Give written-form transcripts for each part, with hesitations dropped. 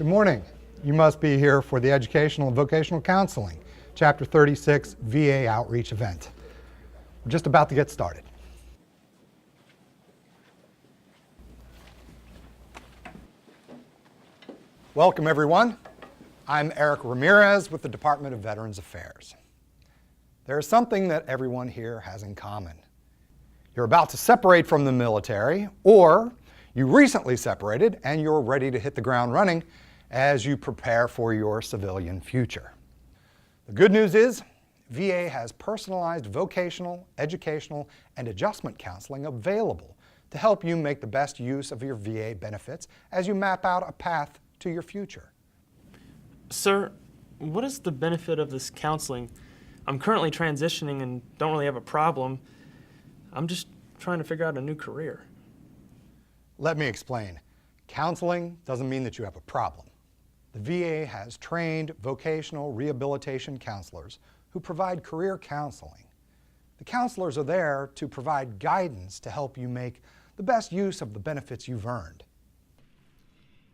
Good morning. You must be here for the Educational and Vocational Counseling, Chapter 36 VA Outreach event. We're just about to get started. Welcome, everyone. I'm Eric Ramirez with the Department of Veterans Affairs. There is something that everyone here has in common. You're about to separate from the military, or you recently separated and you're ready to hit the ground running as you prepare for your civilian future. The good news is, VA has personalized vocational, educational, and adjustment counseling available to help you make the best use of your VA benefits as you map out a path to your future. Sir, what is the benefit of this counseling? I'm currently transitioning and don't really have a problem. I'm just trying to figure out a new career. Let me explain. Counseling doesn't mean that you have a problem. The VA has trained vocational rehabilitation counselors who provide career counseling. The counselors are there to provide guidance to help you make the best use of the benefits you've earned.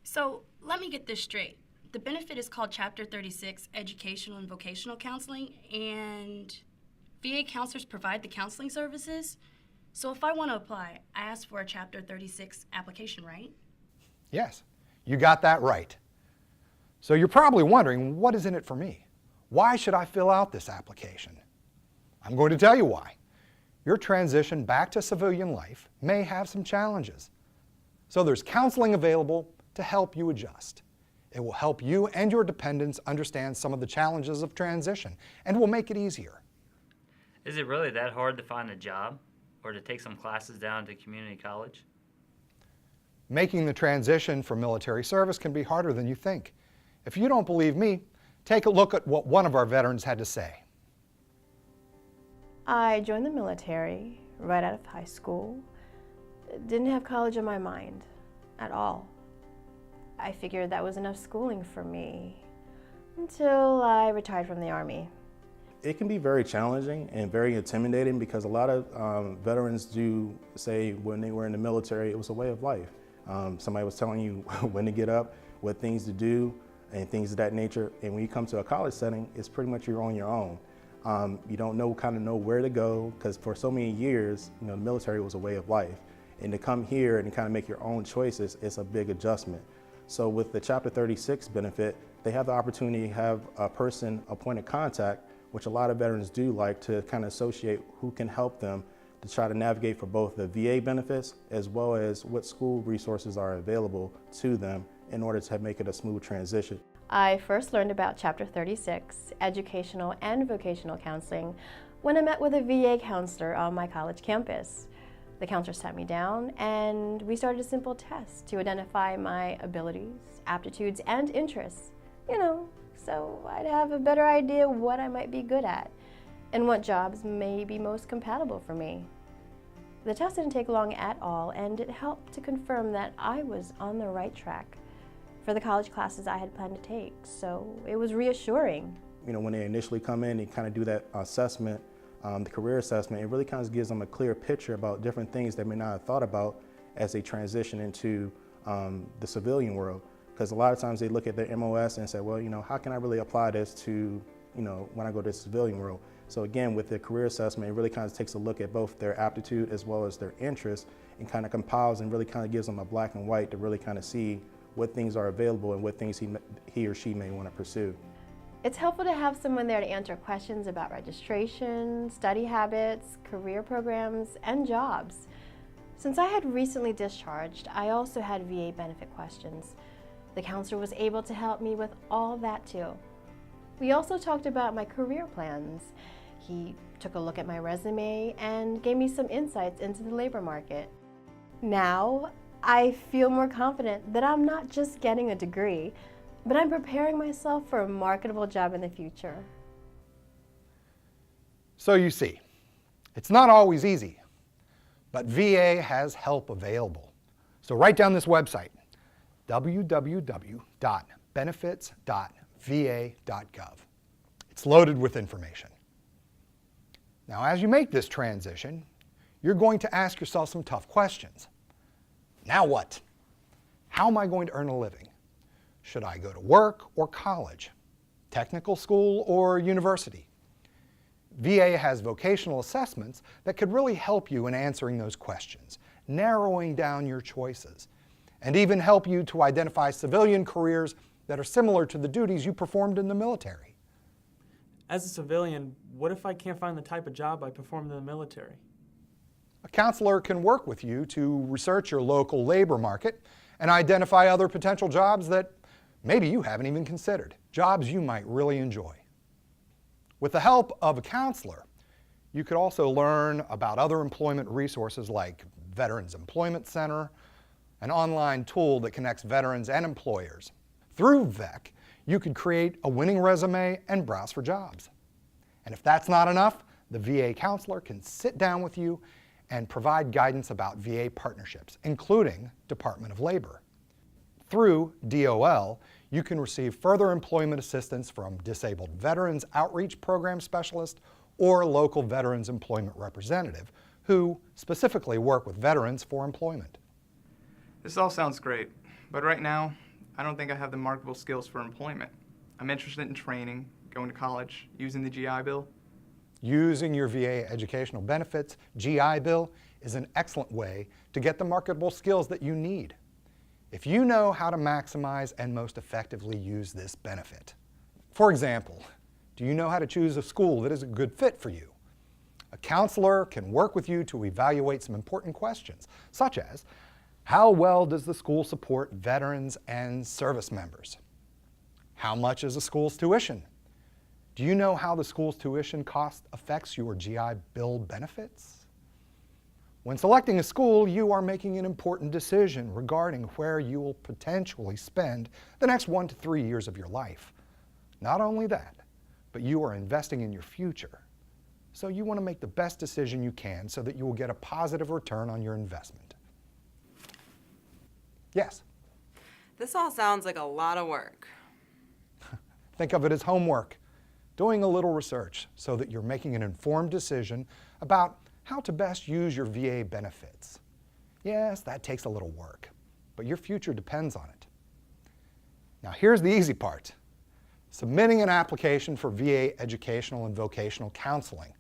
So let me get this straight. The benefit is called Chapter 36 Educational and Vocational Counseling, and VA counselors provide the counseling services. So if I want to apply, I ask for a Chapter 36 application, right? Yes, you got that right. So you're probably wondering, what is in it for me? Why should I fill out this application? I'm going to tell you why. Your transition back to civilian life may have some challenges. So there's counseling available to help you adjust. It will help you and your dependents understand some of the challenges of transition and will make it easier. Is it really that hard to find a job or to take some classes down to community college? Making the transition from military service can be harder than you think. If you don't believe me, take a look at what one of our veterans had to say. I joined the military right out of high school. Didn't have college in my mind at all. I figured that was enough schooling for me until I retired from the Army. It can be very challenging and very intimidating because a lot of veterans do say when they were in the military it was a way of life. Somebody was telling you when to get up, what things to do, and things of that nature. And when you come to a college setting, it's pretty much you're on your own. You don't know where to go, because for so many years, the military was a way of life. And to come here and kind of make your own choices, it's a big adjustment. So with the Chapter 36 benefit, they have the opportunity to have a person appointed contact, which a lot of veterans do like to kind of associate who can help them to try to navigate for both the VA benefits as well as what school resources are available to them in order to make it a smooth transition. I first learned about Chapter 36, educational and vocational counseling, when I met with a VA counselor on my college campus. The counselor sat me down and we started a simple test to identify my abilities, aptitudes, and interests. So I'd have a better idea what I might be good at and what jobs may be most compatible for me. The test didn't take long at all, and it helped to confirm that I was on the right track for the college classes I had planned to take, so it was reassuring. When they initially come in and kind of do that assessment, the career assessment, it really kind of gives them a clear picture about different things they may not have thought about as they transition into the civilian world. Because a lot of times they look at their MOS and say, well, how can I really apply this to, when I go to the civilian world? So again, with the career assessment, it really kind of takes a look at both their aptitude as well as their interests and kind of compiles and really kind of gives them a black and white to really kind of see what things are available and what things he or she may want to pursue. It's helpful to have someone there to answer questions about registration, study habits, career programs, and jobs. Since I had recently discharged, I also had VA benefit questions. The counselor was able to help me with all that too. We also talked about my career plans. He took a look at my resume and gave me some insights into the labor market. Now, I feel more confident that I'm not just getting a degree, but I'm preparing myself for a marketable job in the future. So you see, it's not always easy, but VA has help available. So write down this website, www.benefits.va.gov. It's loaded with information. Now, as you make this transition, you're going to ask yourself some tough questions. Now what? How am I going to earn a living? Should I go to work or college? Technical school or university? VA has vocational assessments that could really help you in answering those questions, narrowing down your choices, and even help you to identify civilian careers that are similar to the duties you performed in the military. As a civilian, what if I can't find the type of job I performed in the military? A counselor can work with you to research your local labor market and identify other potential jobs that maybe you haven't even considered, jobs you might really enjoy. With the help of a counselor, you could also learn about other employment resources like Veterans Employment Center, an online tool that connects veterans and employers. Through VEC, you could create a winning resume and browse for jobs. And if that's not enough, the VA counselor can sit down with you and provide guidance about VA partnerships, including Department of Labor. Through DOL, you can receive further employment assistance from Disabled Veterans Outreach Program Specialist or local Veterans Employment Representative, who specifically work with veterans for employment. This all sounds great, but right now, I don't think I have the marketable skills for employment. I'm interested in training, going to college, using the GI Bill. Using your VA educational benefits, GI Bill, is an excellent way to get the marketable skills that you need, if you know how to maximize and most effectively use this benefit. For example, do you know how to choose a school that is a good fit for you? A counselor can work with you to evaluate some important questions, such as, how well does the school support veterans and service members? How much is a school's tuition? Do you know how the school's tuition cost affects your GI Bill benefits? When selecting a school, you are making an important decision regarding where you will potentially spend the next 1 to 3 years of your life. Not only that, but you are investing in your future. So you want to make the best decision you can so that you will get a positive return on your investment. Yes? This all sounds like a lot of work. Think of it as homework, doing a little research so that you're making an informed decision about how to best use your VA benefits. Yes, that takes a little work, but your future depends on it. Now here's the easy part. Submitting an application for VA educational and vocational counseling.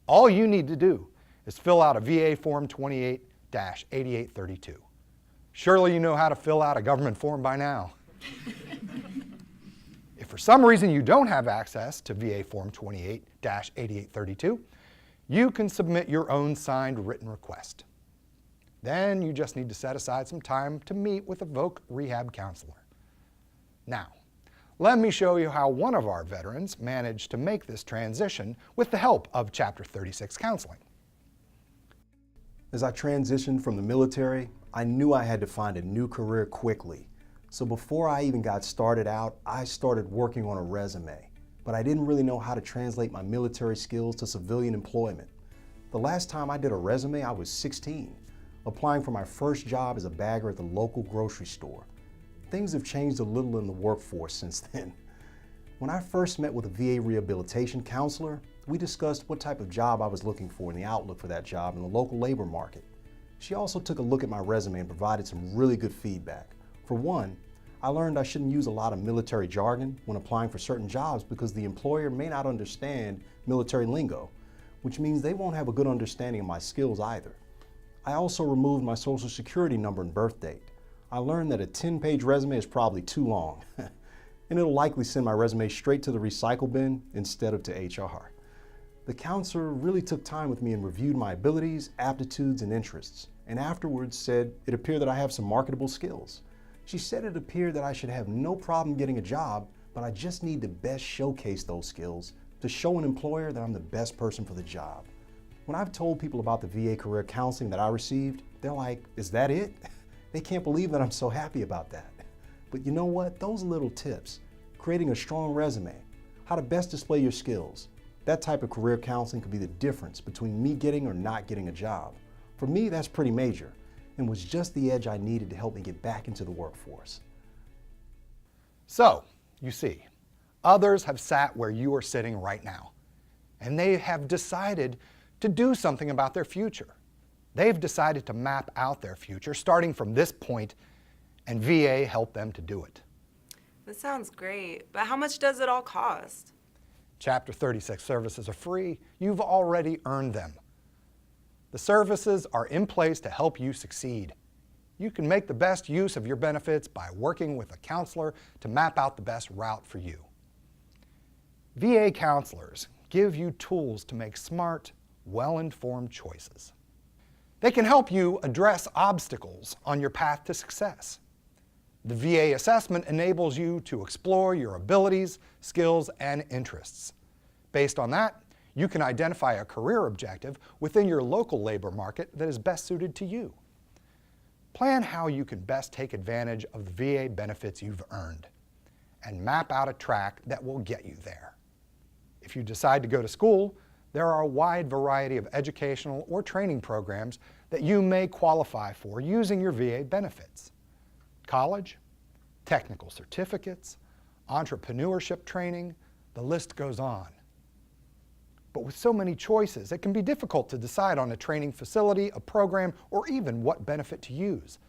All you need to do is fill out a VA Form 28-8832. Surely you know how to fill out a government form by now. If for some reason you don't have access to VA Form 28-8832, you can submit your own signed written request. Then you just need to set aside some time to meet with a voc rehab counselor. Now, let me show you how one of our veterans managed to make this transition with the help of Chapter 36 counseling. As I transitioned from the military, I knew I had to find a new career quickly. So before I even got started out, I started working on a resume. But I didn't really know how to translate my military skills to civilian employment. The last time I did a resume, I was 16, applying for my first job as a bagger at the local grocery store. Things have changed a little in the workforce since then. When I first met with a VA rehabilitation counselor, we discussed what type of job I was looking for and the outlook for that job in the local labor market. She also took a look at my resume and provided some really good feedback. For one, I learned I shouldn't use a lot of military jargon when applying for certain jobs because the employer may not understand military lingo, which means they won't have a good understanding of my skills either. I also removed my social security number and birth date. I learned that a 10-page resume is probably too long, and it'll likely send my resume straight to the recycle bin instead of to HR. The counselor really took time with me and reviewed my abilities, aptitudes, and interests, and afterwards said it appeared that I have some marketable skills. She said it appeared that I should have no problem getting a job, but I just need to best showcase those skills to show an employer that I'm the best person for the job. When I've told people about the VA career counseling that I received, they're like, "Is that it?" They can't believe that I'm so happy about that. But you know what? Those little tips, creating a strong resume, how to best display your skills, that type of career counseling could be the difference between me getting or not getting a job. For me, that's pretty major, and was just the edge I needed to help me get back into the workforce. So, you see, others have sat where you are sitting right now, and they have decided to do something about their future. They've decided to map out their future starting from this point, and VA helped them to do it. This sounds great, but how much does it all cost? Chapter 36 services are free. You've already earned them. The services are in place to help you succeed. You can make the best use of your benefits by working with a counselor to map out the best route for you. VA counselors give you tools to make smart, well-informed choices. They can help you address obstacles on your path to success. The VA assessment enables you to explore your abilities, skills, and interests. Based on that, you can identify a career objective within your local labor market that is best suited to you. Plan how you can best take advantage of the VA benefits you've earned, and map out a track that will get you there. If you decide to go to school, there are a wide variety of educational or training programs that you may qualify for using your VA benefits. College, technical certificates, entrepreneurship training, the list goes on. But with so many choices, it can be difficult to decide on a training facility, a program, or even what benefit to use.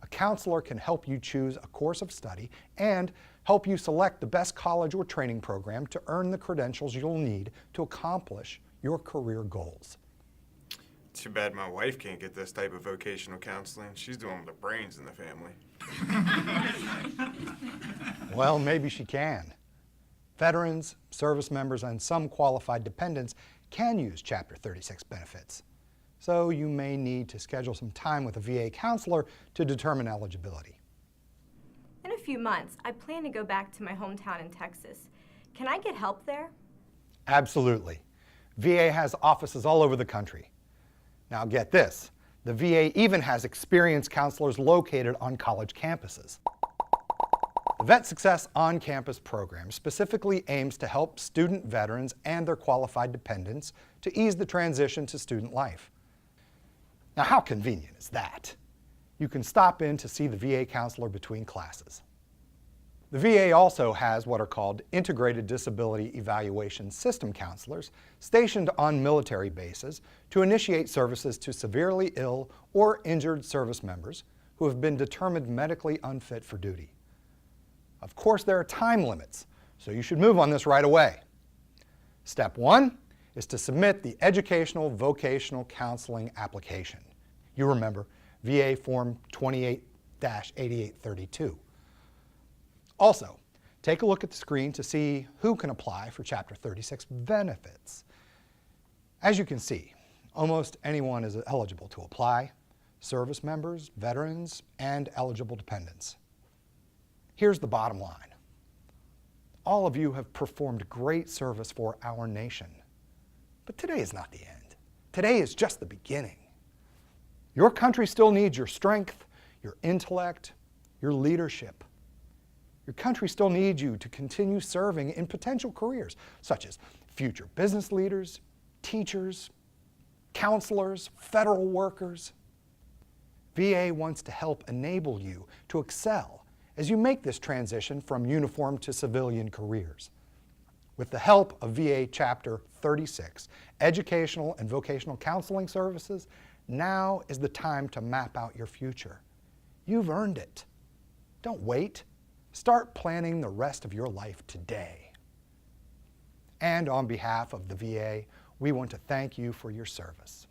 A counselor can help you choose a course of study and help you select the best college or training program to earn the credentials you'll need to accomplish your career goals. Too bad my wife can't get this type of vocational counseling. She's the one with the brains in the family. Well, maybe she can. Veterans, service members, and some qualified dependents can use Chapter 36 benefits. So you may need to schedule some time with a VA counselor to determine eligibility. In a few months, I plan to go back to my hometown in Texas. Can I get help there? Absolutely. VA has offices all over the country. Now get this, the VA even has experienced counselors located on college campuses. The Vet Success On-Campus program specifically aims to help student veterans and their qualified dependents to ease the transition to student life. Now, how convenient is that? You can stop in to see the VA counselor between classes. The VA also has what are called Integrated Disability Evaluation System counselors stationed on military bases to initiate services to severely ill or injured service members who have been determined medically unfit for duty. Of course, there are time limits, so you should move on this right away. Step 1 is to submit the Educational Vocational Counseling application. You remember, VA Form 28-8832. Also, take a look at the screen to see who can apply for Chapter 36 benefits. As you can see, almost anyone is eligible to apply: service members, veterans, and eligible dependents. Here's the bottom line. All of you have performed great service for our nation. But today is not the end. Today is just the beginning. Your country still needs your strength, your intellect, your leadership. Your country still needs you to continue serving in potential careers, such as future business leaders, teachers, counselors, federal workers. VA wants to help enable you to excel as you make this transition from uniform to civilian careers. With the help of VA Chapter 36, educational and vocational counseling services, now is the time to map out your future. You've earned it. Don't wait. Start planning the rest of your life today. And on behalf of the VA, we want to thank you for your service.